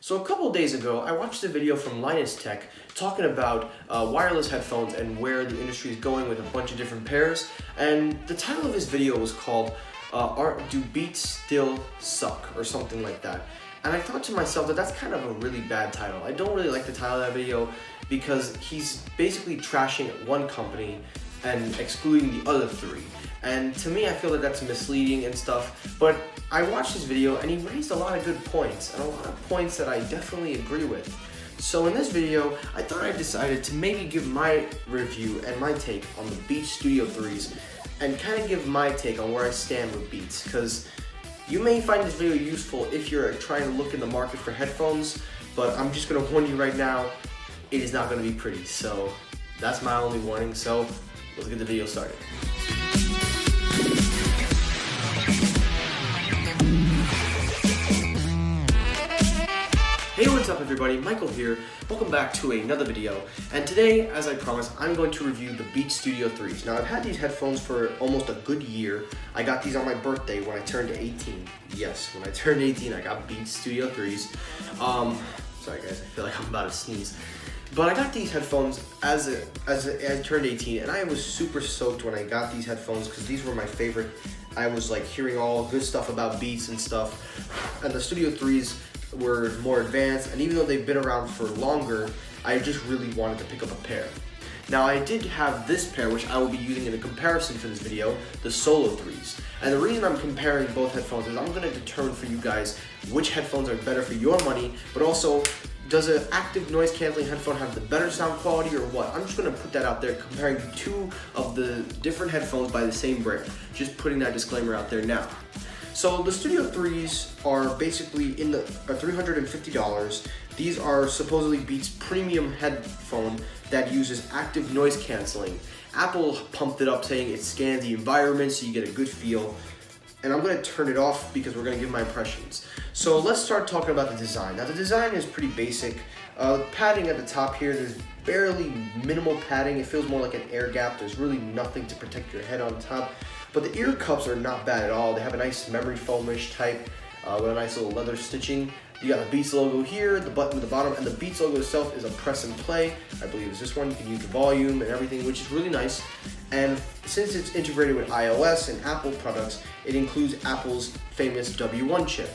So a couple of days ago, I watched a video from Linus Tech talking about wireless headphones and where the industry is going with a bunch of different pairs. And the title of his video was called Do Beats Still Suck? Or something like that. And I thought to myself that that's kind of a really bad title. I don't really like the title of that video because he's basically trashing one company and excluding the other three. And to me, I feel that that's misleading and stuff, but I watched his video and he raised a lot of good points, and a lot of points that I definitely agree with. So in this video, I thought I decided to maybe give my review and my take on the Beats Studio 3s, and kind of give my take on where I stand with Beats, because you may find this video useful if you're trying to look in the market for headphones, but I'm just going to warn you right now, it is not going to be pretty. So that's my only warning, so let's get the video started. Hey, what's up everybody? Michael here. Welcome back to another video. And today, as I promised, I'm going to review the Beats Studio 3s. Now, I've had these headphones for almost a good year. I got these on my birthday when I turned 18. Yes, when I turned 18, I got Beats Studio 3s. Sorry guys, I feel like I'm about to sneeze. But I got these headphones as I turned 18, and I was super stoked when I got these headphones because these were my favorite. I was like hearing all good stuff about Beats and stuff, and the Studio 3s were more advanced, and even though they've been around for longer, I just really wanted to pick up a pair. Now, I did have this pair, which I will be using in a comparison for this video, the Solo 3s. And the reason I'm comparing both headphones is I'm going to determine for you guys which headphones are better for your money, but also, does an active noise canceling headphone have the better sound quality or what? I'm just going to put that out there, comparing two of the different headphones by the same brand. Just putting that disclaimer out there now. So the Studio 3s are basically in the $350. These are supposedly Beats premium headphone that uses active noise canceling. Apple pumped it up saying it scans the environment so you get a good feel. And I'm going to turn it off because we're going to give my impressions. So let's start talking about the design. Now the design is pretty basic. Padding at the top here, there's barely minimal padding. It feels more like an air gap. There's really nothing to protect your head on top. But the ear cups are not bad at all. They have a nice memory foamish type with a nice little leather stitching. You got the Beats logo here, the button at the bottom, and the Beats logo itself is a press and play. I believe it's this one. You can use the volume and everything, which is really nice. And since it's integrated with iOS and Apple products, it includes Apple's famous W1 chip.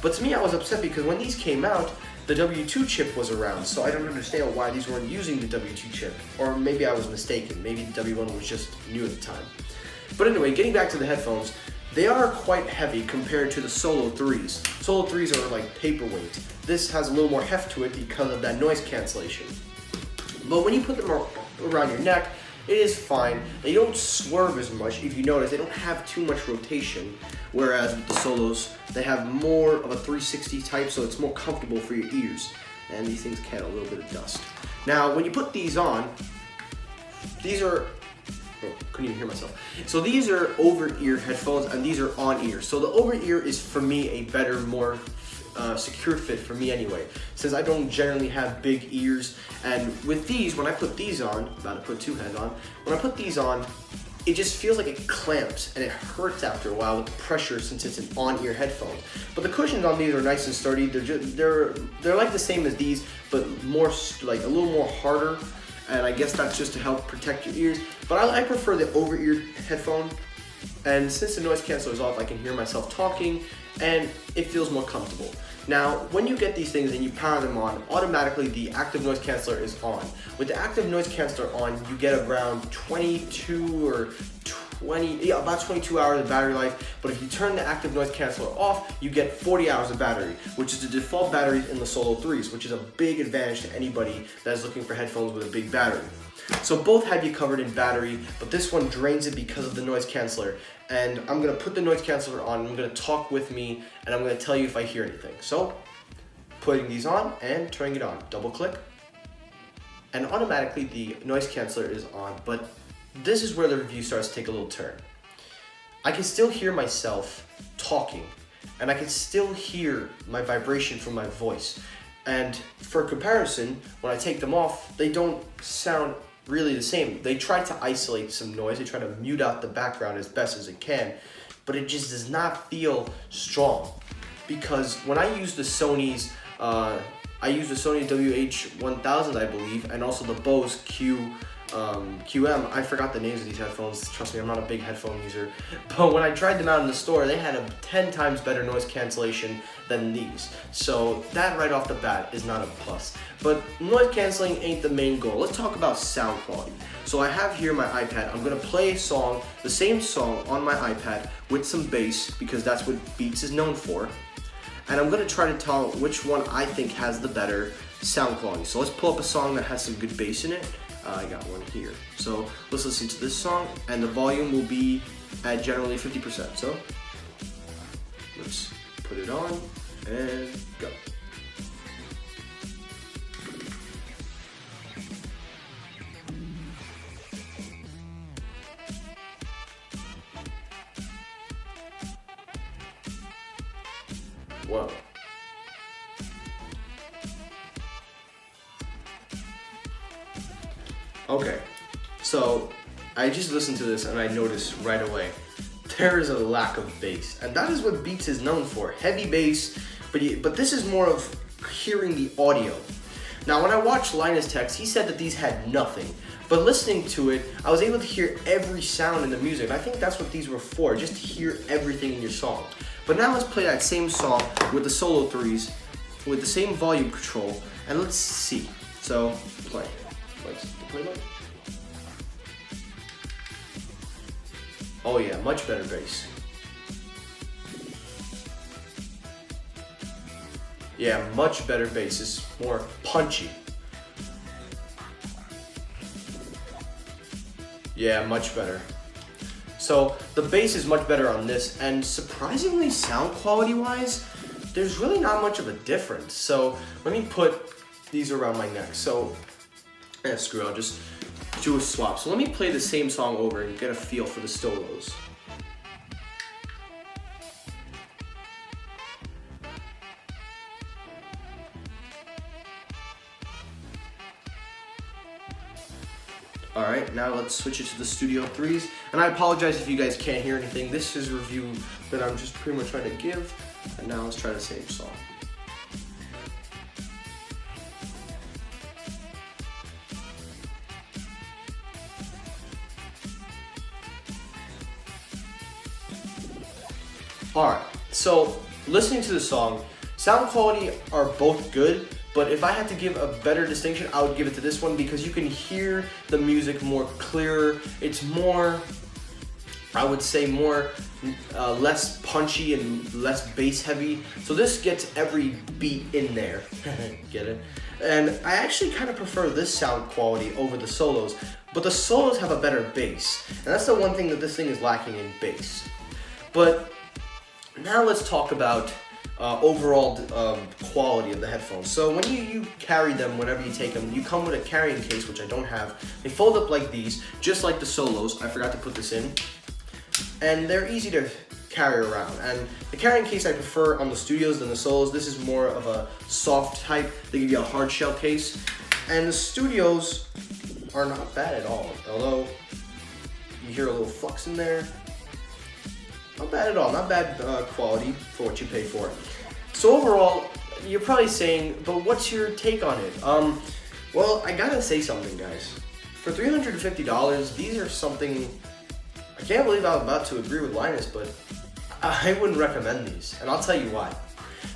But to me, I was upset because when these came out, the W2 chip was around, so I don't understand why these weren't using the W2 chip. Or maybe I was mistaken. Maybe the W1 was just new at the time. But anyway, getting back to the headphones, they are quite heavy compared to the Solo 3s. Solo 3s are like paperweight. This has a little more heft to it because of that noise cancellation. But when you put them around your neck, it is fine. They don't swerve as much. If you notice, they don't have too much rotation, whereas with the Solos, they have more of a 360 type, so it's more comfortable for your ears. And these things can a little bit of dust. Now, when you put these on, these are, couldn't even hear myself. So these are over-ear headphones, and these are on-ear. So the over-ear is, for me, a better, more secure fit for me anyway, since I don't generally have big ears. And with these, when I put these on, I'm about to put two heads on, when I put these on, it just feels like it clamps and it hurts after a while with the pressure since it's an on-ear headphone. But the cushions on these are nice and sturdy. They're like the same as these, but more like a little more harder. And I guess that's just to help protect your ears. But I prefer the over-ear headphone. And since the noise canceller is off, I can hear myself talking, and it feels more comfortable. Now, when you get these things and you power them on, automatically the active noise canceller is on. With the active noise canceller on, you get around 22 or 20, yeah, about 22 hours of battery life. But if you turn the active noise canceller off, you get 40 hours of battery, which is the default batteries in the Solo 3s, which is a big advantage to anybody that is looking for headphones with a big battery. So both have you covered in battery, but this one drains it because of the noise canceller. And I'm gonna put the noise canceller on, I'm gonna talk with me, and I'm gonna tell you if I hear anything. So, putting these on and turning it on. Double click, and automatically the noise canceller is on, but this is where the review starts to take a little turn. I can still hear myself talking, and I can still hear my vibration from my voice. And for comparison, when I take them off, they don't sound really the same. They try to isolate some noise, they try to mute out the background as best as it can, but it just does not feel strong. Because when I use the Sony's I use the Sony WH-1000, I believe, and also the Bose QM. I forgot the names of these headphones. Trust me, I'm not a big headphone user. But when I tried them out in the store, they had a 10 times better noise cancellation than these. So that right off the bat is not a plus. But noise canceling ain't the main goal. Let's talk about sound quality. So I have here my iPad. I'm gonna play a song, the same song on my iPad with some bass, because that's what Beats is known for. And I'm gonna try to tell which one I think has the better sound quality. So let's pull up a song that has some good bass in it. I got one here. So let's listen to this song, and the volume will be at generally 50%. So let's put it on and go. Whoa. Okay, so I just listened to this and I noticed right away there is a lack of bass, and that is what Beats is known for, heavy bass. But this is more of hearing the audio. Now, when I watched Linus Tech's, he said that these had nothing, but listening to it, I was able to hear every sound in the music. And I think that's what these were for, just to hear everything in your song. But now let's play that same song with the solo threes, with the same volume control, and let's see. So play. Oh yeah, much better bass. Yeah, much better bass. It's more punchy. Yeah, much better. So the bass is much better on this, and surprisingly, sound quality wise, there's really not much of a difference. So let me put these around my neck. So screw it, I'll just do a swap. So let me play the same song over and get a feel for the solos. Alright, now let's switch it to the Studio 3s. And I apologize if you guys can't hear anything. This is a review that I'm just pretty much trying to give. And now let's try the same song. Alright, so listening to the song, sound quality are both good, but if I had to give a better distinction, I would give it to this one, because you can hear the music more clearer. It's more, I would say, more less punchy and less bass heavy. So this gets every beat in there. Get it? And I actually kind of prefer this sound quality over the solos, but the solos have a better bass. And that's the one thing that this thing is lacking in bass. But now let's talk about overall quality of the headphones. So when you carry them, whenever you take them, you come with a carrying case, which I don't have. They fold up like these, just like the solos. I forgot to put this in. And they're easy to carry around. And the carrying case I prefer on the Studios than the solos. This is more of a soft type. They give you a hard shell case. And the Studios are not bad at all. Although you hear a little flux in there. Not bad at all, not bad quality for what you pay for. So overall, you're probably saying, but what's your take on it? Well, I gotta say something, guys. For $350, these are something, I can't believe I'm about to agree with Linus, but I wouldn't recommend these, and I'll tell you why.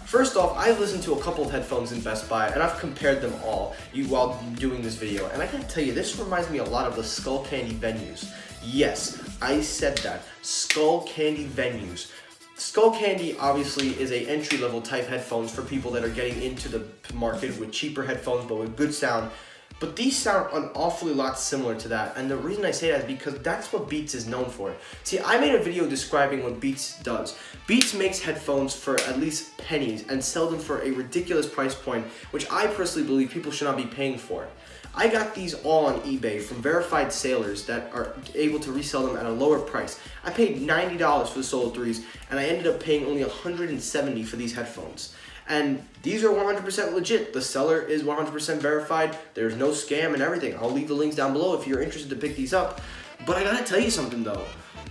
First off, I've listened to a couple of headphones in Best Buy, and I've compared them all while doing this video, and I gotta tell you, this reminds me a lot of the Skull Candy Venues. Yes, I said that. Skull Candy Venues. Skull Candy obviously is a entry-level type headphones for people that are getting into the market with cheaper headphones but with good sound. But these sound an awfully lot similar to that, and the reason I say that is because that's what Beats is known for. See, I made a video describing what Beats does. Beats makes headphones for at least pennies and sell them for a ridiculous price point, which I personally believe people should not be paying for. I got these all on eBay from verified sellers that are able to resell them at a lower price. I paid $90 for the Solo 3s, and I ended up paying only $170 for these headphones. And these are 100% legit. The seller is 100% verified. There's no scam and everything. I'll leave the links down below if you're interested to pick these up. But I gotta tell you something though.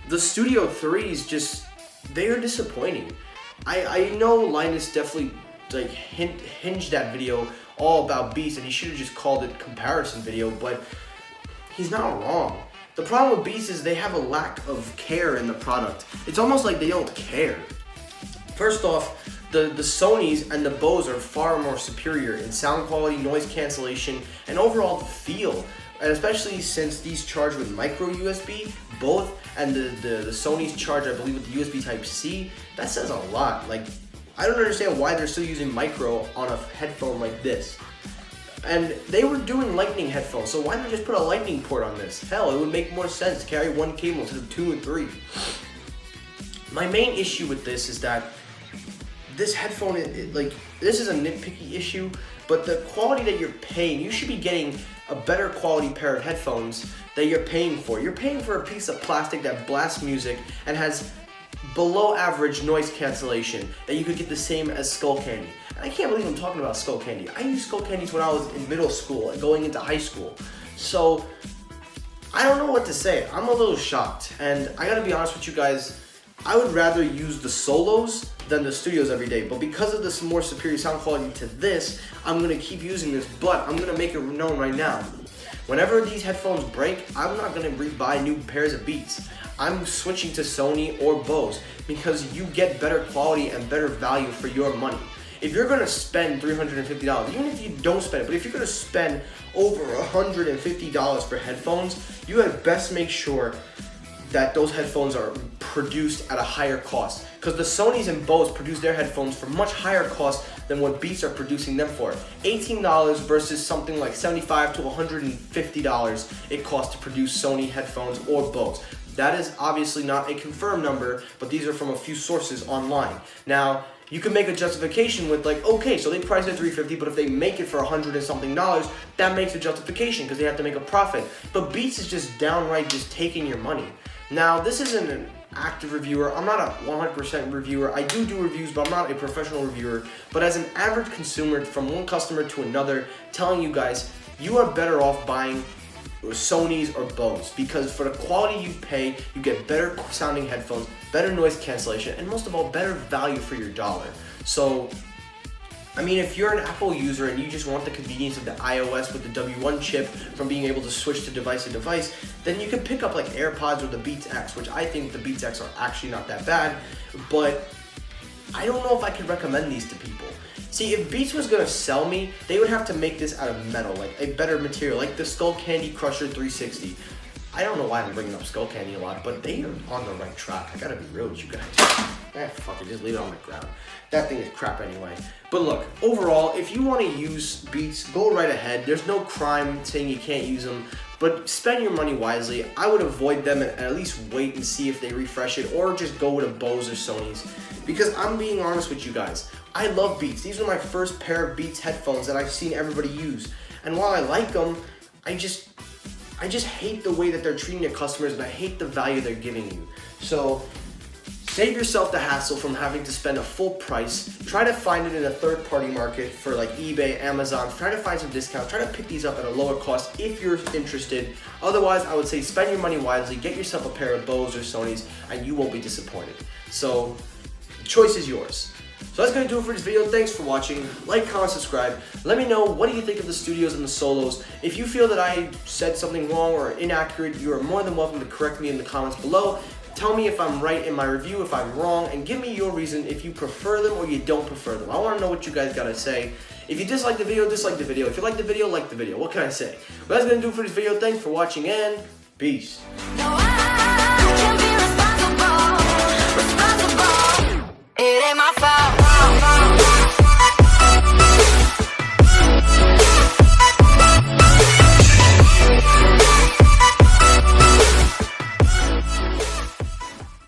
The Studio 3s they are disappointing. I know Linus definitely like hinge that video all about Beats, and he should have just called it comparison video, but he's not wrong. The problem with Beats is they have a lack of care in the product. It's almost like they don't care. First off, the Sonys and the Bose are far more superior in sound quality, noise cancellation, and overall the feel. And especially since these charge with micro USB, both, and the Sonys charge, I believe, with the USB Type-C, that says a lot. Like, I don't understand why they're still using micro on a headphone like this. And they were doing lightning headphones, so why not just put a lightning port on this? Hell, it would make more sense to carry one cable instead of 2 and 3. My main issue with this is that this headphone, this is a nitpicky issue, but the quality that you're paying, you should be getting a better quality pair of headphones that you're paying for. You're paying for a piece of plastic that blasts music and has below average noise cancellation that you could get the same as Skull Candy. And I can't believe I'm talking about Skull Candy. I used Skull Candies when I was in middle school and going into high school. So I don't know what to say. I'm a little shocked. And I gotta be honest with you guys, I would rather use the Solos than the Studios every day. But because of this more superior sound quality to this, I'm gonna keep using this, but I'm gonna make it known right now. Whenever these headphones break, I'm not gonna buy new pairs of Beats. I'm switching to Sony or Bose because you get better quality and better value for your money. If you're gonna spend $350, even if you don't spend it, but if you're gonna spend over $150 for headphones, you had best make sure that those headphones are produced at a higher cost. Because the Sonys and Bose produce their headphones for much higher cost than what Beats are producing them for. $18 versus something like $75 to $150 it costs to produce Sony headphones or Bose. That is obviously not a confirmed number, but these are from a few sources online. Now, you can make a justification with like, okay, so they priced it at $350, but if they make it for $100 and something, that makes a justification because they have to make a profit. But Beats is just downright just taking your money. Now, this isn't an active reviewer. I'm not a 100% reviewer. I do reviews, but I'm not a professional reviewer. But as an average consumer, from one customer to another, telling you guys, you are better off buying Sonys or Bose, because for the quality you pay, you get better sounding headphones, better noise cancellation, and most of all, better value for your dollar. So, I mean, if you're an Apple user and you just want the convenience of the iOS with the W1 chip from being able to switch to device to device, then you can pick up like AirPods or the Beats X, which I think the Beats X are actually not that bad, but I don't know if I could recommend these to people. See, if Beats was gonna sell me, they would have to make this out of metal, like a better material, like the Skull Candy Crusher 360. I don't know why I'm bringing up Skull Candy a lot, but they are on the right track. I gotta be real with you guys. Fuck it, just leave it on the ground. That thing is crap anyway. But look, overall, if you want to use Beats, go right ahead. There's no crime saying you can't use them, but spend your money wisely. I would avoid them and at least wait and see if they refresh it, or just go with a Bose or Sony's. Because I'm being honest with you guys, I love Beats. These are my first pair of Beats headphones that I've seen everybody use. And while I like them, I just hate the way that they're treating their customers, and I hate the value they're giving you. So save yourself the hassle from having to spend a full price. Try to find it in a third-party market for like eBay, Amazon. Try to find some discounts. Try to pick these up at a lower cost if you're interested. Otherwise, I would say spend your money wisely. Get yourself a pair of Bose or Sonys, and you won't be disappointed. So the choice is yours. So that's going to do it for this video. Thanks for watching. Like, comment, subscribe. Let me know, what do you think of the Studios and the Solos? If you feel that I said something wrong or inaccurate, you are more than welcome to correct me in the comments below. Tell me if I'm right in my review, if I'm wrong, and give me your reason if you prefer them or you don't prefer them. I want to know what you guys got to say. If you dislike the video, dislike the video. If you like the video, like the video. What can I say? Well, that's going to do it for this video. Thanks for watching, and peace.